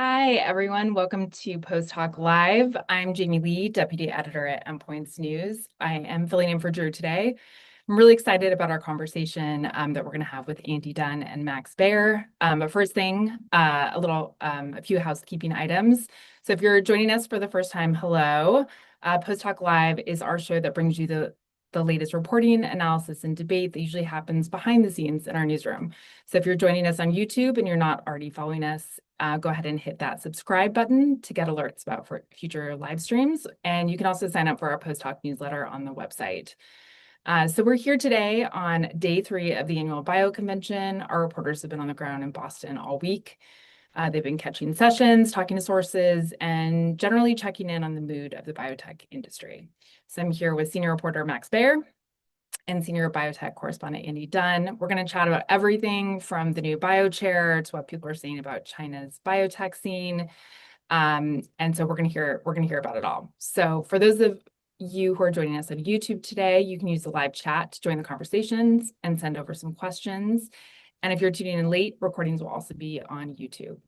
Hi, everyone. Welcome to Post Talk Live. I'm Jamie Lee, Deputy Editor at Endpoints News. I am filling in for Drew today. I'm really excited about our conversation that we're going to have with Andy Dunn and Max Baer. But first thing, a few housekeeping items. So if you're joining us for the first time, hello. Post Talk Live is our show that brings you the latest reporting, analysis, and debate that usually happens behind the scenes in our newsroom. So if you're joining us on YouTube and you're not already following us, go ahead and hit that subscribe button to get alerts about for future live streams. And you can also sign up for our Post Talk newsletter on the website. So we're here today on day 3 of the annual Bio Convention. Our reporters have been on the ground in Boston all week. They've been catching sessions, talking to sources, and generally checking in on the mood of the biotech industry. So I'm here with senior reporter Max Baer and senior biotech correspondent Andy Dunn. We're going to chat about everything from the new biochair to what people are saying about China's biotech scene. And so we're going to hear about it all. So for those of you who are joining us on YouTube today, you can use the live chat to join the conversations and send over some questions. And if you're tuning in late, recordings will also be on YouTube.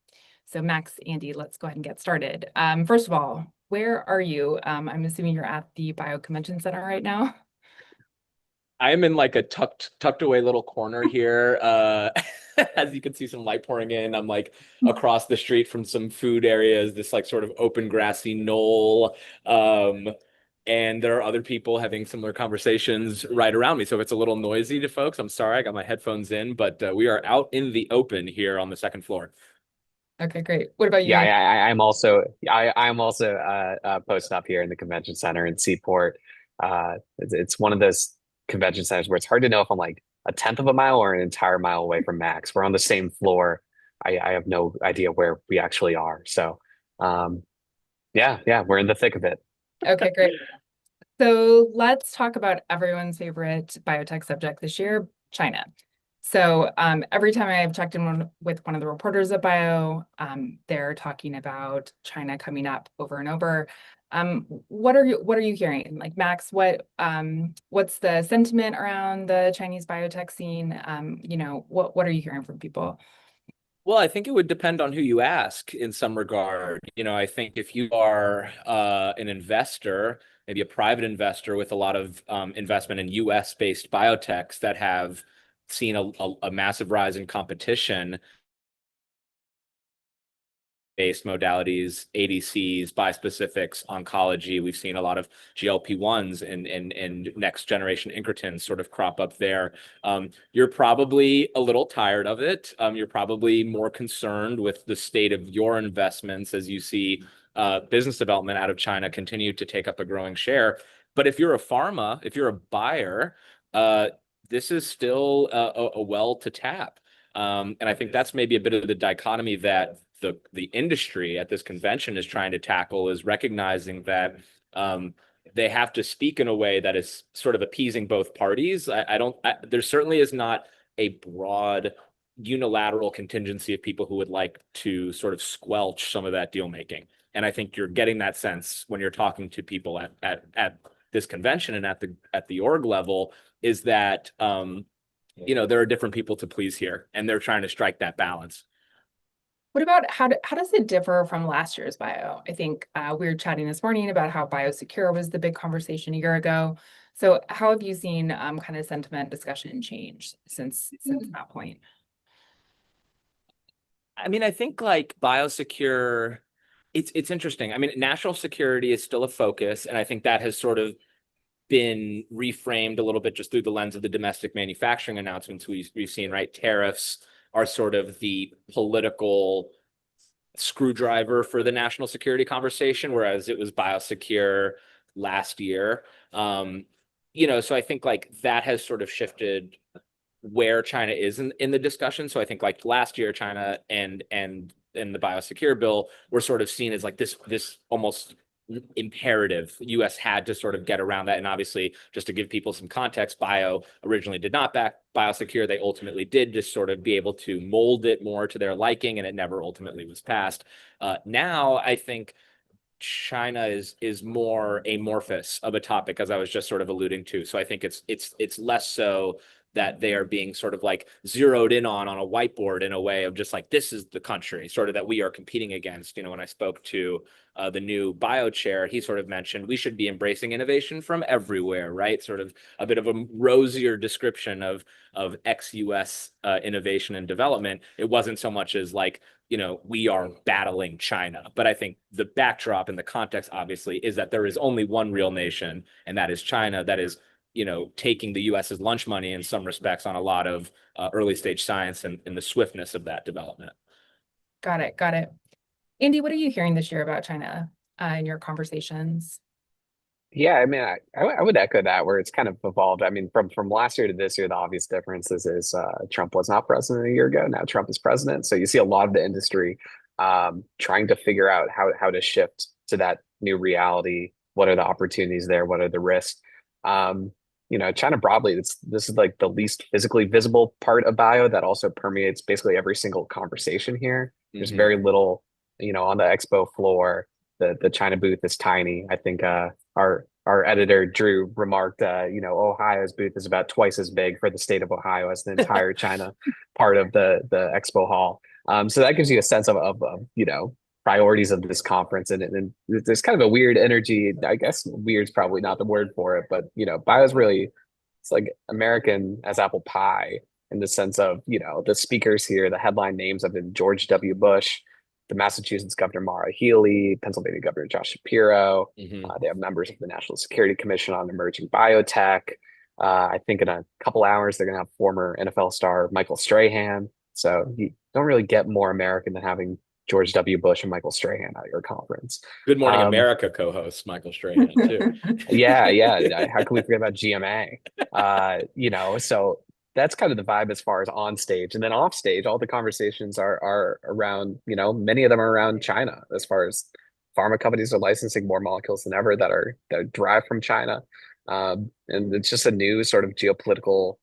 So Max, Andy, let's go ahead and get started. First of all, where are you? I'm assuming you're at the Bio Convention Center right now. I am in like a tucked away little corner here. As you can see, some light pouring in. I'm like across the street from some food areas, this like sort of open grassy knoll. And there are other people having similar conversations right around me. So if it's a little noisy to folks, I'm sorry. I got my headphones in, but we are out in the open here on the second floor. Okay, great. What about you, Yeah, Andy? I'm also posted up here in the convention center in Seaport. It's one of those convention centers where it's hard to know if I'm like a tenth of a mile or an entire mile away from Max. We're on the same floor. I have no idea where we actually are. So, yeah, we're in the thick of it. Okay, great. So let's talk about everyone's favorite biotech subject this year, China. So every time I've checked in with one of the reporters at Bio, they're talking about China coming up over and over. What are you hearing? Like Max, what's the sentiment around the Chinese biotech scene? What are you hearing from people? Well, I think it would depend on who you ask in some regard. I think if you are an investor, maybe a private investor with a lot of investment in US based biotechs that have seen a massive rise in competition, based modalities, ADCs, bispecifics, oncology. We've seen a lot of GLP-1s and next generation incretins sort of crop up there. You're probably a little tired of it. You're probably more concerned with the state of your investments as you see business development out of China continue to take up a growing share. But if you're a pharma, if you're a buyer, this is still a well to tap. And I think that's maybe a bit of the dichotomy that the industry at this convention is trying to tackle, is recognizing that they have to speak in a way that is sort of appeasing both parties. There certainly is not a broad unilateral contingency of people who would like to sort of squelch some of that deal making. And I think you're getting that sense when you're talking to people at this convention and at the org level, is that there are different people to please here, and they're trying to strike that balance. What about how does it differ from last year's Bio? I think we were chatting this morning about how biosecure was the big conversation a year ago. So how have you seen kind of sentiment discussion change since that point? I mean, I think like biosecure, it's interesting. I mean, national security is still a focus, and I think that has sort of been reframed a little bit just through the lens of the domestic manufacturing announcements we've seen, right? Tariffs are sort of the political screwdriver for the national security conversation, whereas it was biosecure last year. So I think like that has sort of shifted where China is in the discussion. So I think like last year, China and the biosecure bill were sort of seen as like this almost imperative. The US had to sort of get around that. And obviously, just to give people some context, Bio originally did not back biosecure. They ultimately did just sort of be able to mold it more to their liking, and it never ultimately was passed. Now, I think China is more amorphous of a topic, as I was just sort of alluding to. So I think it's less so that they are being sort of like zeroed in on a whiteboard in a way of just like, this is the country sort of that we are competing against. You know, when I spoke to the new bio chair, he sort of mentioned we should be embracing innovation from everywhere, right? Sort of a bit of a rosier description of ex-US innovation and development. It wasn't so much as like, you know, we are battling China. But I think the backdrop and the context, obviously, is that there is only one real nation, and that is China, that is, you know, taking the US's lunch money in some respects on a lot of early stage science and the swiftness of that development. Got it. Got it. Andy, what are you hearing this year about China in your conversations? Yeah, I mean, I would echo that where it's kind of evolved. I mean, from last year to this year, the obvious difference is Trump was not president a year ago. Now Trump is president. So you see a lot of the industry trying to figure out how to shift to that new reality. What are the opportunities there? What are the risks? You know, China broadly, this is like the least physically visible part of bio that also permeates basically every single conversation here. There's very little, you know, on the expo floor. The China booth is tiny. I think our editor Drew remarked, you know, Ohio's booth is about twice as big for the state of Ohio as the entire China part of the expo hall. So that gives you a sense of you know, priorities of this conference, and there's kind of a weird energy. I guess weird's probably not the word for it, but you know, bio's really, it's like American as apple pie in the sense of, you know, the speakers here, the headline names have been George W. Bush, the Massachusetts Governor Maura Healey, Pennsylvania Governor Josh Shapiro. They have members of the National Security Commission on Emerging Biotech. I think in a couple hours, they're going to have former NFL star Michael Strahan. So you don't really get more American than having George W. Bush and Michael Strahan at your conference. Good Morning America co-host Michael Strahan too. Yeah. How can we forget about GMA? You know, so that's kind of the vibe as far as on stage, and then off stage, all the conversations are around, you know, many of them are around China as far as pharma companies are licensing more molecules than ever that are derived from China. And it's just a new sort of geopolitical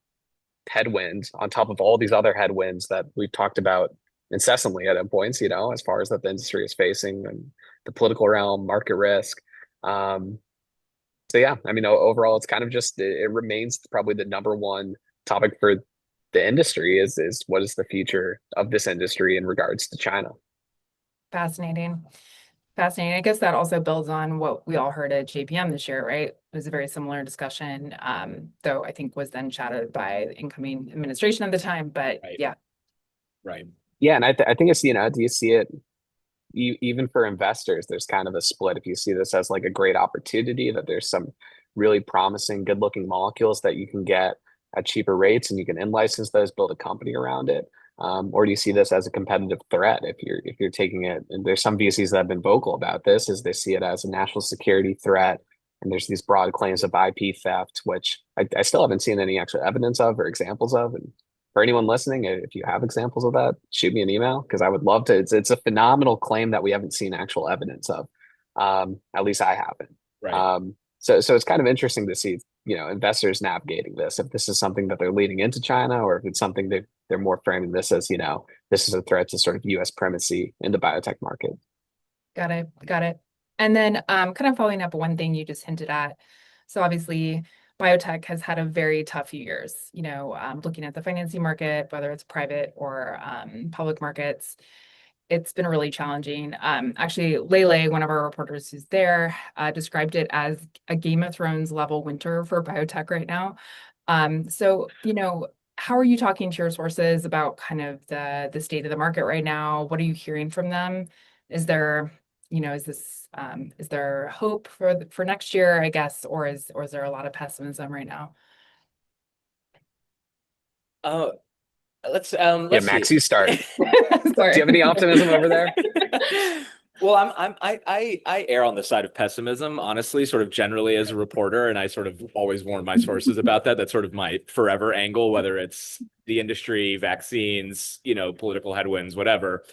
headwind on top of all these other headwinds that we've talked about incessantly at Endpoints, you know, as far as that the industry is facing and the political realm, market risk. So yeah, I mean, overall, it's kind of just it remains probably the number one topic for the industry is what is the future of this industry in regards to China. Fascinating. Fascinating. I guess that also builds on what we all heard at JPM this year, right? It was a very similar discussion, though I think was then shadowed by the incoming administration at the time. But Right. yeah. Right. Yeah, and I think it's, you know, do you see it even for investors? There's kind of a split. If you see this as like a great opportunity, that there's some really promising, good-looking molecules that you can get at cheaper rates, and you can in-license those, build a company around it. Or do you see this as a competitive threat if you're taking it? And there's some VCs that have been vocal about this, is they see it as a national security threat. And there's these broad claims of IP theft, which I still haven't seen any actual evidence of or examples of. And for anyone listening, if you have examples of that, shoot me an email because I would love to. It's a phenomenal claim that we haven't seen actual evidence of. At least I haven't. Right. So it's kind of interesting to see, you know, investors navigating this, if this is something that they're leading into China, or if it's something that they're more framing this as, you know, this is a threat to sort of US primacy in the biotech market. Got it. Got it. And then kind of following up one thing you just hinted at. So obviously biotech has had a very tough few years, you know, looking at the financing market, whether it's private or public markets. It's been really challenging. Actually, Lele, one of our reporters who's there, described it as a Game of Thrones level winter for biotech right now. So, you know, how are you talking to your sources about kind of the state of the market right now? What are you hearing from them? Is there, you know, is there hope for next year, I guess, or is there a lot of pessimism right now? Let's Yeah, Max, see. you start. Do Sorry. you have any optimism over there? Well, I err on the side of pessimism, honestly, sort of generally as a reporter, and I sort of always warn my sources about that. That's sort of my forever angle, whether it's the industry, vaccines, you know, political headwinds, whatever.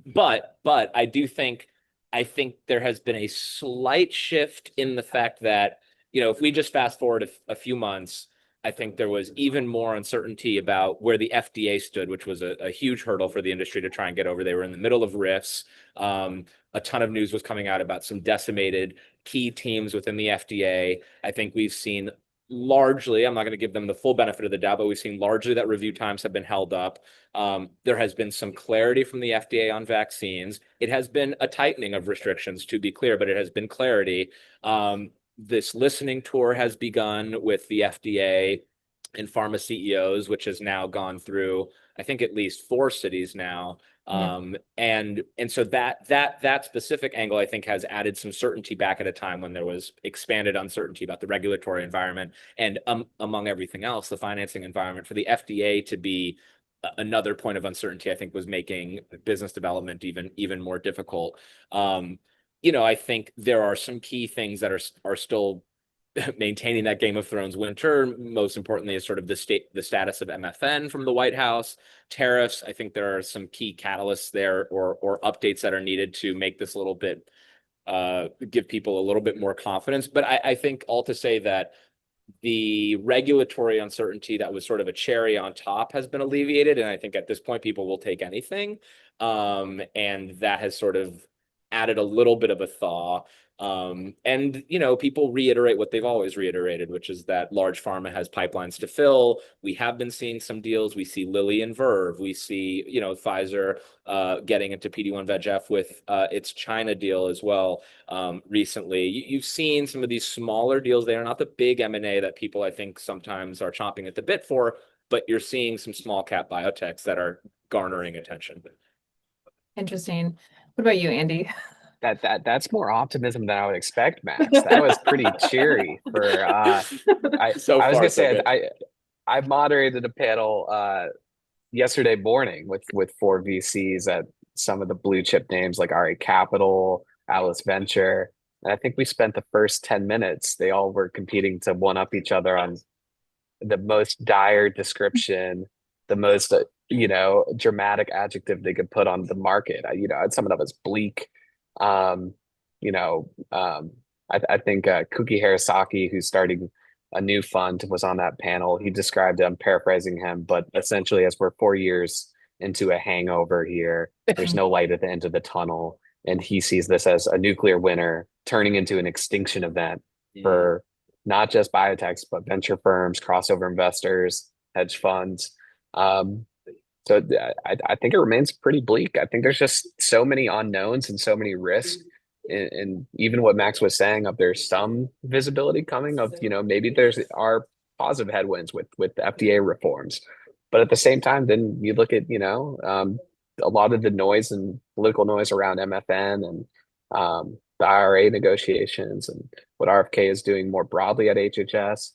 But I think there has been a slight shift in the fact that, you know, if we just fast forward a few months, I think there was even more uncertainty about where the FDA stood, which was a huge hurdle for the industry to try and get over. They were in the middle of rifts. A ton of news was coming out about some decimated key teams within the FDA. I think we've seen largely, I'm not going to give them the full benefit of the doubt, but we've seen largely that review times have been held up. There has been some clarity from the FDA on vaccines. It has been a tightening of restrictions, to be clear, but it has been clarity. This listening tour has begun with the FDA and pharma CEOs, which has now gone through, I think, at least 4 cities now. Yeah. And so that specific angle, I think, has added some certainty back at a time when there was expanded uncertainty about the regulatory environment and among everything else, the financing environment. For the FDA to be another point of uncertainty, I think, was making business development even more difficult. I think there are some key things that are still maintaining that Game of Thrones winter. Most importantly is sort of the status of MFN from the White House. Tariffs, I think there are some key catalysts there or updates that are needed to make this a little bit, give people a little bit more confidence. But I think all to say that the regulatory uncertainty that was sort of a cherry on top has been alleviated. And I think at this point, people will take anything. And that has sort of added a little bit of a thaw. And people reiterate what they've always reiterated, which is that large pharma has pipelines to fill. We have been seeing some deals. We see Lilly and Verve. We see, Pfizer getting into PD-1 VEGF with its China deal as well recently. You've seen some of these smaller deals. They are not the big M&A that people, I think, sometimes are chomping at the bit for, but you're seeing some small cap biotechs that are garnering attention. Interesting. What about you, Andy? That's more optimism than I would expect, Max. That was pretty cheery for I So I was far, gonna so say good. I moderated a panel yesterday morning with 4 VCs at some of the blue chip names like RA Capital, Atlas Venture. And I think we spent the first 10 minutes, they all were competing to one up each other on the most dire description, the most dramatic adjective they could put on the market. I'd sum it up as bleak. Um, you know, I think Kuki Harasaki, who's starting a new fund, was on that panel. He described it, I'm paraphrasing him, but essentially, as we're 4 years into a hangover here, there's no light at the end of the tunnel, and he sees this as a nuclear winter turning into an extinction event for not just biotechs, but venture firms, crossover investors, hedge funds. Um, so I think it remains pretty bleak. I think there's just so many unknowns and so many risks. And even what Max was saying of there's some visibility coming of, maybe there's are positive headwinds with the FDA reforms. But at the same time, then you look at, a lot of the noise and political noise around MFN and the IRA negotiations and what RFK is doing more broadly at HHS.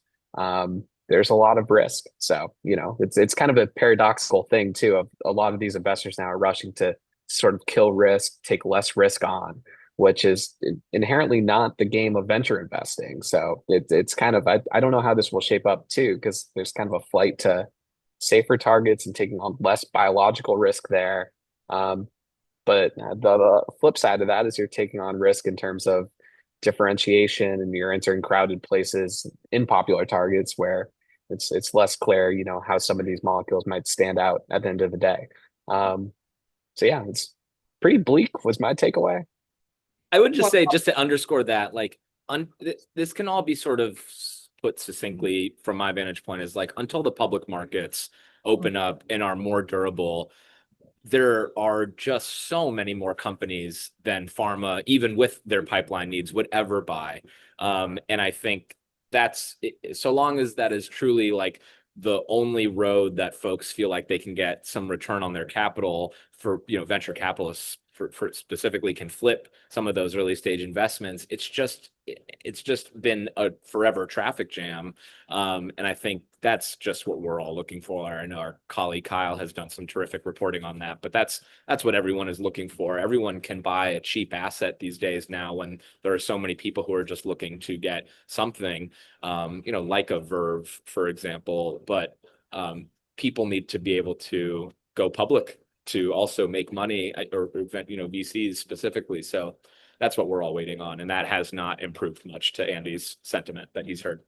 There's a lot of risk. So, it's kind of a paradoxical thing too, of a lot of these investors now are rushing to sort of kill risk, take less risk on, which is inherently not the game of venture investing. So it's kind of, I don't know how this will shape up too, because there's kind of a flight to safer targets and taking on less biological risk there. But the flip side of that is you're taking on risk in terms of differentiation, and you're entering crowded places in popular targets where it's less clear, how some of these molecules might stand out at the end of the day. So yeah, it's pretty bleak was my takeaway. I would just say, just to underscore that, like, this can all be sort of put succinctly from my vantage point, is like, until the public markets open up and are more durable, there are just so many more companies than pharma, even with their pipeline needs, would ever buy. And I think that's, so long as that is truly like the only road that folks feel like they can get some return on their capital for, venture capitalists for specifically can flip some of those early stage investments. It's just been a forever traffic jam. And I think that's just what we're all looking for. I know our colleague Kyle has done some terrific reporting on that, but that's what everyone is looking for. Everyone can buy a cheap asset these days now, when there are so many people who are just looking to get something, like a Verve, for example. But people need to be able to go public to also make money, or VCs specifically. So that's what we're all waiting on, and that has not improved much, to Andy's sentiment that he's heard.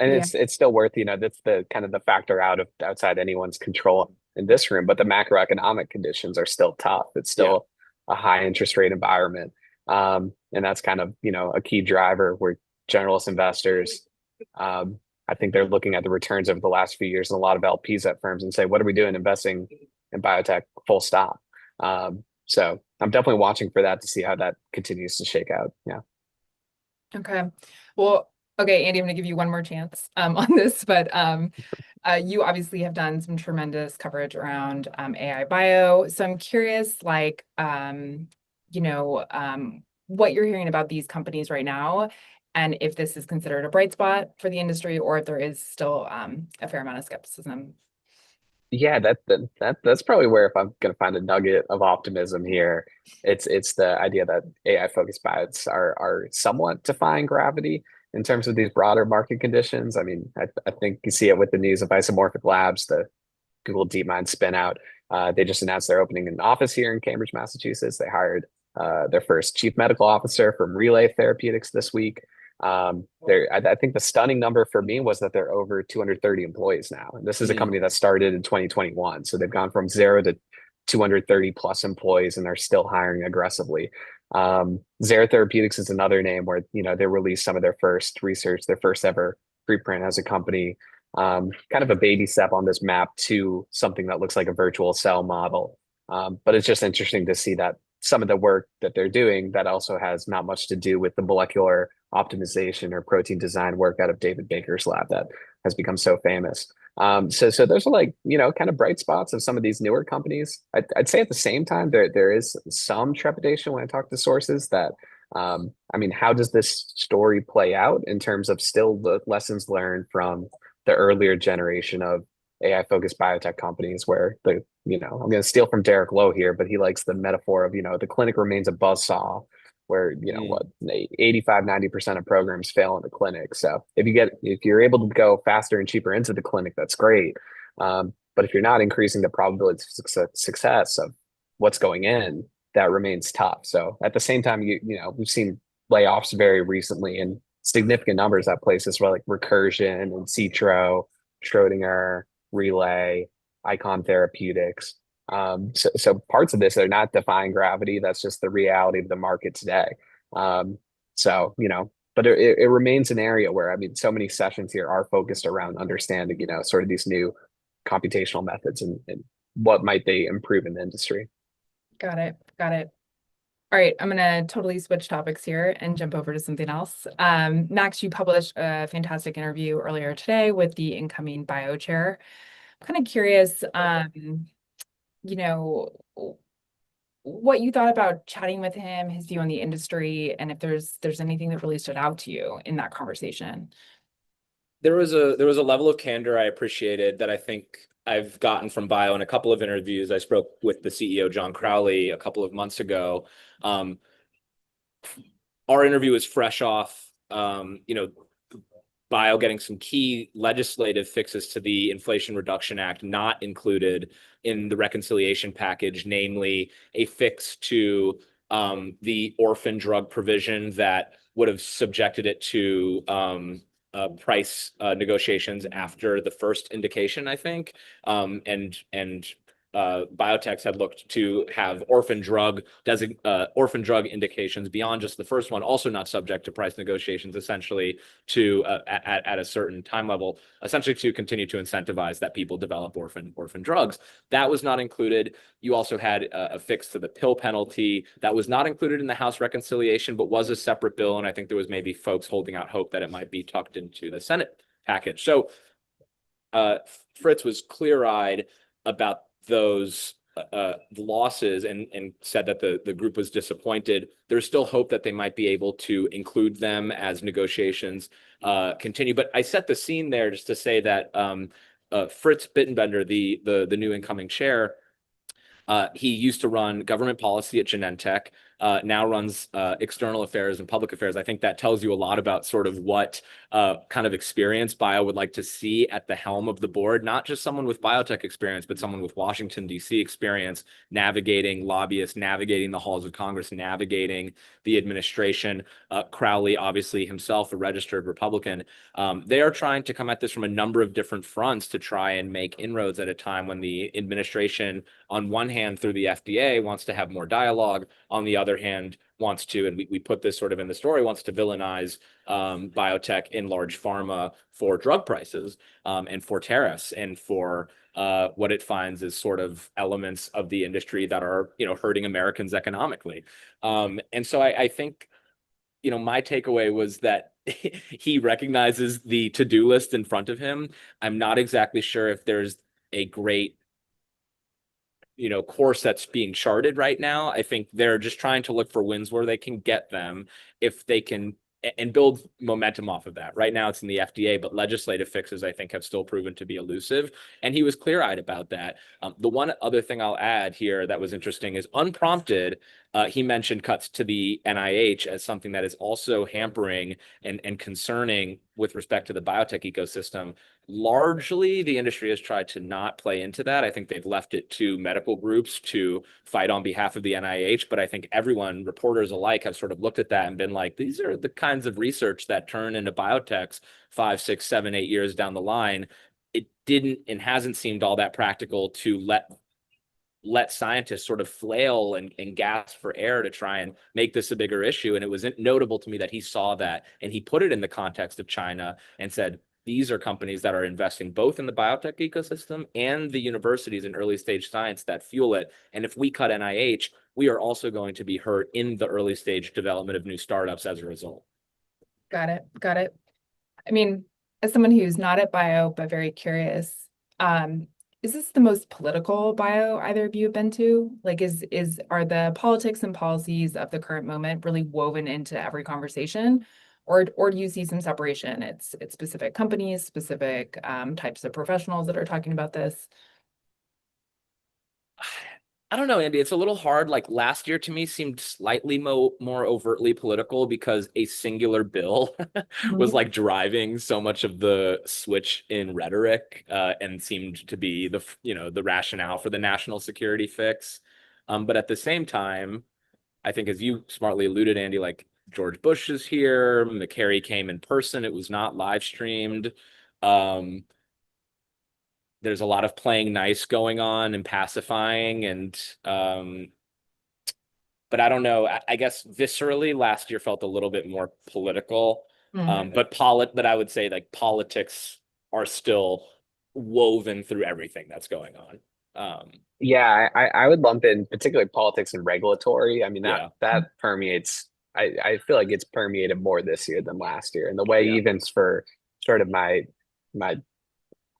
And Yeah. it's still worth, that's the kind of the factor outside anyone's control in this room, but the macroeconomic conditions are still tough. It's still a high interest rate environment. And that's kind of, a key driver where generalist investors I think they're looking at the returns over the last few years and a lot of LPs at firms and say, what are we doing investing in biotech? Full stop. So I'm definitely watching for that to see how that continues to shake out. Yeah. Okay. Well, okay, Andy, I'm going to give you one more chance on this, but you obviously have done some tremendous coverage around AI bio. So I'm curious, like, what you're hearing about these companies right now, and if this is considered a bright spot for the industry, or if there is still a fair amount of skepticism. Yeah, that's probably where if I'm gonna find a nugget of optimism here, it's the idea that AI focused buyouts are somewhat defying gravity in terms of these broader market conditions. I mean, I think you see it with the news of Isomorphic Labs, the Google DeepMind spin out. They just announced they're opening an office here in Cambridge, Massachusetts. They hired their first chief medical officer from Relay Therapeutics this week. I think the stunning number for me was that they're over 230 employees now. And this is a company that started in 2021. So they've gone from 0 to 230 plus employees and they're still hiring aggressively. Zera Therapeutics is another name where, they released some of their first research, their first ever preprint as a company, kind of a baby step on this map to something that looks like a virtual cell model. But it's just interesting to see that some of the work that they're doing that also has not much to do with the molecular optimization or protein design work out of David Baker's lab that has become so famous. So those are like, kind of bright spots of some of these newer companies. I'd say at the same time, there is some trepidation when I talk to sources that, I mean, how does this story play out in terms of still the lessons learned from the earlier generation of AI focused biotech companies where I'm going to steal from Derek Lowe here, but he likes the metaphor of, the clinic remains a buzzsaw where, what 85, 90% of programs fail in the clinic. So if you're able to go faster and cheaper into the clinic, that's great. But if you're not increasing the probability of success of what's going in, that remains tough. So at the same time, we've seen layoffs very recently in significant numbers at places where like Recursion and Citro, Schrodinger, Relay, Icon Therapeutics. So parts of this are not defying gravity. That's just the reality of the market today. But it remains an area where, I mean, so many sessions here are focused around understanding, sort of these new computational methods and what might they improve in the industry. Got it. Got it. All right, I'm going to totally switch topics here and jump over to something else. Max, you published a fantastic interview earlier today with the incoming bio chair. I'm kind of curious, what you thought about chatting with him, his view on the industry, and if there's anything that really stood out to you in that conversation. There was a level of candor I appreciated that I think I've gotten from bio in a couple of interviews. I spoke with the CEO, John Crowley, a couple of months ago. Our interview is fresh off, bio getting some key legislative fixes to the Inflation Reduction Act not included in the reconciliation package, namely a fix to the orphan drug provision that would have subjected it to price negotiations after the first indication, I think, and biotechs had looked to have orphan drug indications beyond just the first one, also not subject to price negotiations, essentially to at a certain time level, essentially to continue to incentivize that people develop orphan drugs. That was not included. You also had a fix to the pill penalty that was not included in the House reconciliation, but was a separate bill, and I think there was maybe folks holding out hope that it might be tucked into the Senate package. So Fritz was clear-eyed about those losses and said that the group was disappointed. There's still hope that they might be able to include them as negotiations continue. But I set the scene there just to say that Fritz Bittenbender, the new incoming chair, he used to run government policy at Genentech, now runs external affairs and public affairs. I think that tells you a lot about sort of what kind of experience bio would like to see at the helm of the board, not just someone with biotech experience, but someone with Washington, D.C. experience, navigating lobbyists, navigating the halls of Congress, navigating the administration. Crowley, obviously himself a registered Republican. They are trying to come at this from a number of different fronts to try and make inroads at a time when the administration, on one hand, through the FDA, wants to have more dialogue. On the other other hand, wants to, and we put this sort of in the story, wants to villainize biotech in large pharma for drug prices and for tariffs and for what it finds as sort of elements of the industry that are, hurting Americans economically. And so I think, my takeaway was that he recognizes the to-do list in front of him. I'm not exactly sure if there's a great course that's being charted right now. I think they're just trying to look for wins where they can get them if they can and build momentum off of that. Right now it's in the FDA, but legislative fixes I think have still proven to be elusive. And he was clear-eyed about that. The one other thing I'll add here that was interesting is unprompted, he mentioned cuts to the NIH as something that is also hampering and concerning with respect to the biotech ecosystem. Largely, the industry has tried to not play into that. I think they've left it to medical groups to fight on behalf of the NIH. But I think everyone, reporters alike, have sort of looked at that and been like, these are the kinds of research that turn into biotechs 5, 6, 7, 8 years down the line. It didn't and hasn't seemed all that practical to let scientists sort of flail and gasp for air to try and make this a bigger issue. And it was notable to me that he saw that and he put it in the context of China and said, these are companies that are investing both in the biotech ecosystem and the universities in early stage science that fuel it. And if we cut NIH, we are also going to be hurt in the early stage development of new startups as a result. Got it. Got it. I mean, as someone who's not at bio, but very curious, is this the most political bio either of you have been to? Like, are the politics and policies of the current moment really woven into every conversation? Or do you see some separation? It's specific companies, specific types of professionals that are talking about this. I don't know, Andy. It's a little hard. Like last year to me seemed slightly more overtly political because a singular bill was like driving so much of the switch in rhetoric and seemed to be the rationale for the national security fix. But at the same time, I think as you smartly alluded, Andy, like George Bush is here, McCary came in person. It was not live streamed. There's a lot of playing nice going on and pacifying but I don't know. I guess viscerally last year felt a little bit more political. But I would say like politics are still woven through everything that's going on. Yeah, I would lump in particularly politics and regulatory. I mean, Yeah. that permeates. I feel like it's permeated more this year than last year. And the way Yeah. even for sort of my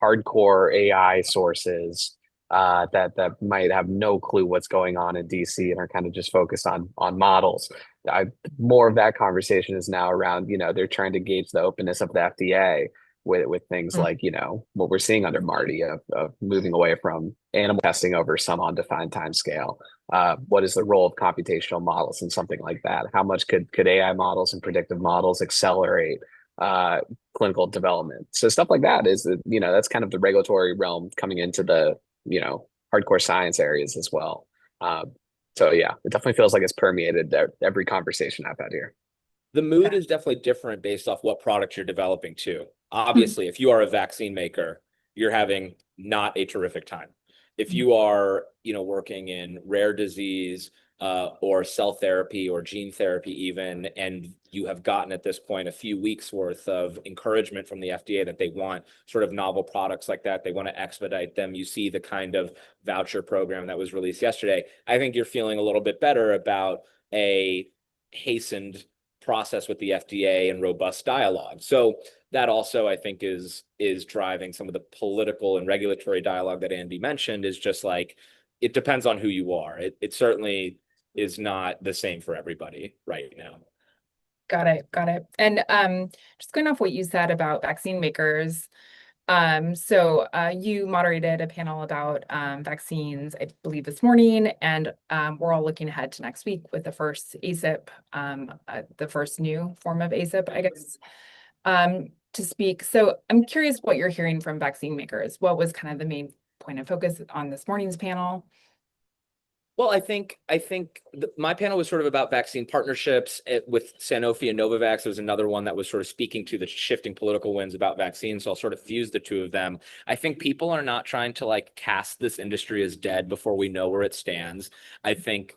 hardcore AI sources that might have no clue what's going on in DC and are kind of just focused on models. More of that conversation is now around, they're trying to gauge the openness of the FDA with things like, what we're seeing under Marty of moving away from animal testing over some undefined time scale. What is the role of computational models and something like that? How much could AI models and predictive models accelerate clinical development? So stuff like that is, that's kind of the regulatory realm coming into the, hardcore science areas as well. So yeah, it definitely feels like it's permeated every conversation I've had here. The mood is definitely different based off what product you're developing too. Obviously, if you are a vaccine maker, you're having not a terrific time. If you are, working in rare disease or cell therapy or gene therapy even, and you have gotten at this point a few weeks worth of encouragement from the FDA that they want sort of novel products like that, they want to expedite them. You see the kind of voucher program that was released yesterday. I think you're feeling a little bit better about a hastened process with the FDA and robust dialogue. So that also, I think, is driving some of the political and regulatory dialogue that Andy mentioned. Is just like, it depends on who you are. It certainly is not the same for everybody right now. Got it. Got it. And just going off what you said about vaccine makers. So you moderated a panel about vaccines, I believe this morning, and we're all looking ahead to next week with the first ACIP, the first new form of ACIP, I guess, to speak. So I'm curious what you're hearing from vaccine makers. What was kind of the main point of focus on this morning's panel? Well, I think my panel was sort of about vaccine partnerships with Sanofi and Novavax. There was another one that was sort of speaking to the shifting political winds about vaccines. So I'll sort of fuse the two of them. I think people are not trying to like cast this industry as dead before we know where it stands. I think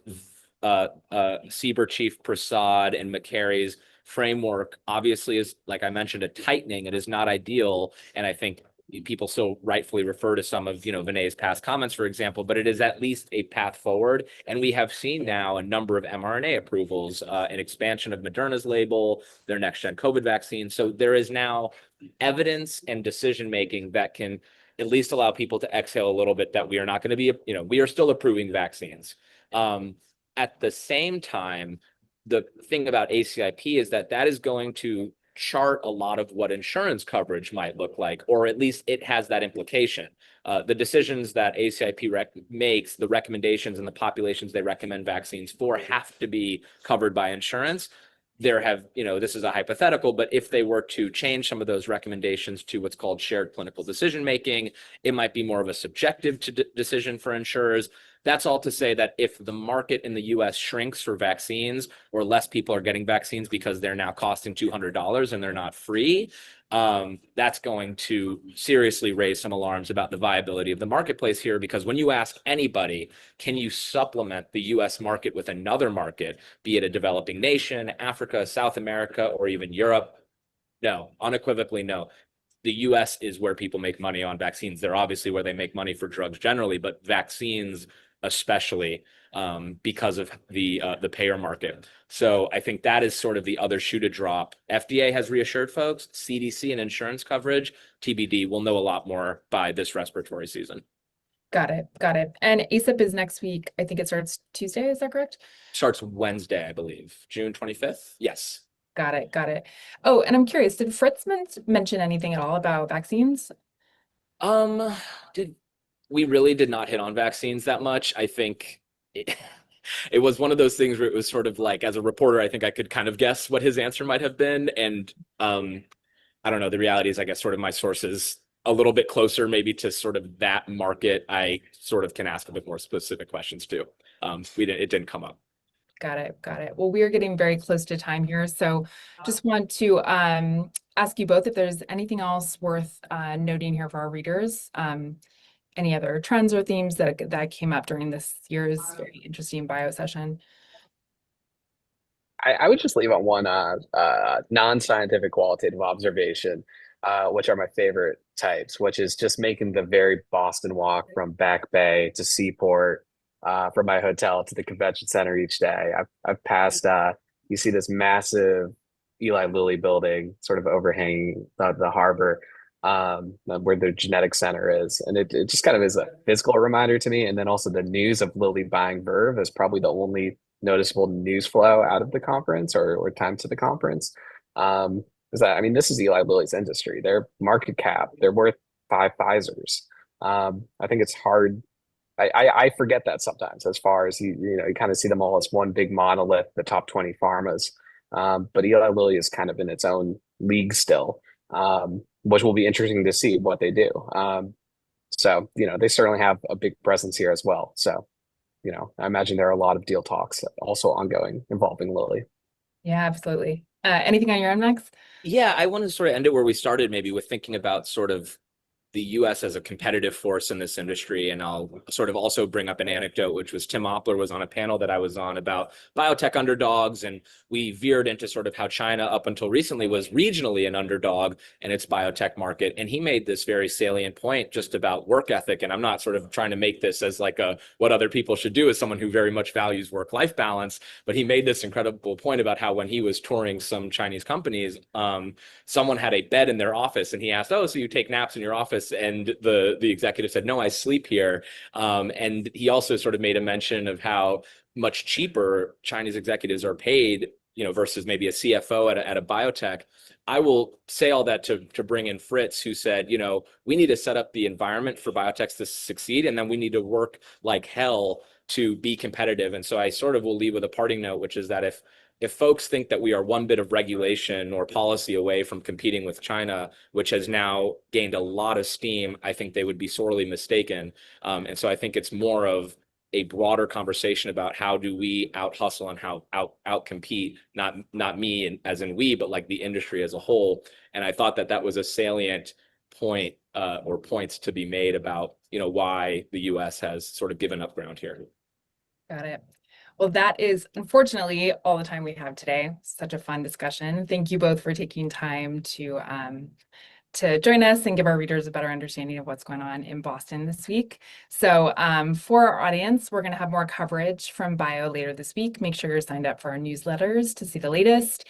CBER Chief Prasad and McCary's framework obviously is, like I mentioned, a tightening. It is not ideal. And I think people still rightfully refer to some of, Vinay's past comments, for example, but it is at least a path forward. And we have seen now a number of mRNA approvals, an expansion of Moderna's label, their next gen COVID vaccine. So there is now evidence and decision-making that can at least allow people to exhale a little bit, that we are not going to be, we are still approving vaccines. At the same time, the thing about ACIP is that is going to chart a lot of what insurance coverage might look like, or at least it has that implication. The decisions that ACIP makes, the recommendations and the populations they recommend vaccines for have to be covered by insurance. This is a hypothetical, but if they were to change some of those recommendations to what's called shared clinical decision making, it might be more of a subjective decision for insurers. That's all to say that if the market in the US shrinks for vaccines, or less people are getting vaccines because they're now costing $200 and they're not free, that's going to seriously raise some alarms about the viability of the marketplace here. Because when you ask anybody, can you supplement the US market with another market, be it a developing nation, Africa, South America, or even Europe? No, unequivocally no. The US is where people make money on vaccines. They're obviously where they make money for drugs generally, but vaccines especially, because of the payer market. So I think that is sort of the other shoe to drop. FDA has reassured folks, CDC and insurance coverage, TBD. We'll know a lot more by this respiratory season. Got it. Got it. And ACIP is next week. I think it starts Tuesday. Is that correct? Starts Wednesday, I believe. June 25th. Yes. Got it. Got it. Oh, and I'm curious, did Fritz mention anything at all about vaccines? We really did not hit on vaccines that much. I think it was one of those things where it was sort of like, as a reporter, I think I could kind of guess what his answer might have been. And I don't know. The reality is, I guess, sort of my sources a little bit closer maybe to sort of that market, I sort of can ask a bit more specific questions too. It didn't come up. Got it. Got it. Well, we are getting very close to time here. So just want to ask you both if there's anything else worth noting here for our readers. Any other trends or themes that came up during this year's very interesting bio session? I would just leave on one non-scientific qualitative observation, which are my favorite types, which is just making the very Boston walk from Back Bay to Seaport, from my hotel to the convention center each day. I've passed, you see this massive Eli Lilly building sort of overhanging the harbor, where the genetic center is. And it just kind of is a physical reminder to me. And then also the news of Lilly buying Verve is probably the only noticeable news flow out of the conference, or time to the conference. Is that, I mean, this is Eli Lilly's industry. Their market cap, they're worth 5 Pfizers. I think it's hard. I forget that sometimes, as far as you kind of see them all as one big monolith, the top 20 pharmas. But Eli Lilly is kind of in its own league still, which will be interesting to see what they do. So, they certainly have a big presence here as well. So, I imagine there are a lot of deal talks also ongoing involving Lilly. Yeah, absolutely. Anything on your end, Max? Yeah, I want to sort of end it where we started, maybe with thinking about sort of the US as a competitive force in this industry. And I'll sort of also bring up an anecdote, which was Tim Oppler was on a panel that I was on about biotech underdogs. And we veered into sort of how China up until recently was regionally an underdog in its biotech market. And he made this very salient point just about work ethic. And I'm not sort of trying to make this as like what other people should do as someone who very much values work-life balance. But he made this incredible point about how when he was touring some Chinese companies, someone had a bed in their office and he asked, "Oh, so you take naps in your office?" And the executive said, "No, I sleep here." And he also sort of made a mention of how much cheaper Chinese executives are paid, versus maybe a CFO at a biotech. I will say all that to bring in Fritz, who said, we need to set up the environment for biotechs to succeed, and then we need to work like hell to be competitive. And so I sort of will leave with a parting note, which is that if folks think that we are one bit of regulation or policy away from competing with China, which has now gained a lot of steam, I think they would be sorely mistaken. And so I think it's more of a broader conversation about how do we out hustle and how out compete, not me and as in we, but like the industry as a whole. And I thought that was a salient point, or points to be made about, why the US has sort of given up ground here. Got it. Well, that is unfortunately all the time we have today. Such a fun discussion. Thank you both for taking time to join us and give our readers a better understanding of what's going on in Boston this week. So for our audience, we're going to have more coverage from Bio later this week. Make sure you're signed up for our newsletters to see the latest.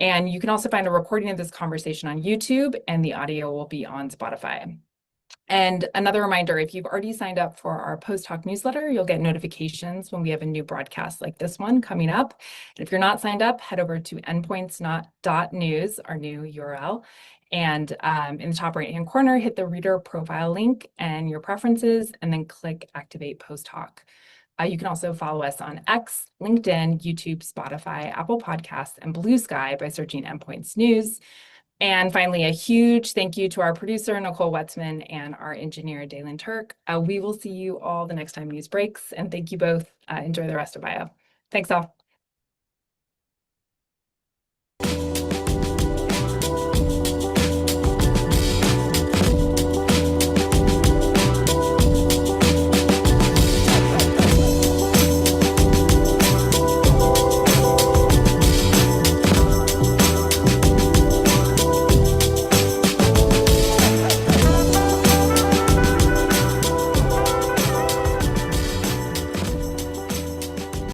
And you can also find a recording of this conversation on YouTube, and the audio will be on Spotify. And another reminder, if you've already signed up for our post hoc newsletter, you'll get notifications when we have a new broadcast like this one coming up. And if you're not signed up, head over to endpoints.news, our new URL. And in the top right-hand corner, hit the reader profile link and your preferences, and then click Activate Post Hoc. You can also follow us on X, LinkedIn, YouTube, Spotify, Apple Podcasts, and Blue Sky by searching Endpoints News. And finally, a huge thank you to our producer, Nicole Wetzman, and our engineer, Dalen Turk. We will see you all the next time news breaks. And thank you both. Enjoy the rest of Bio. Thanks all.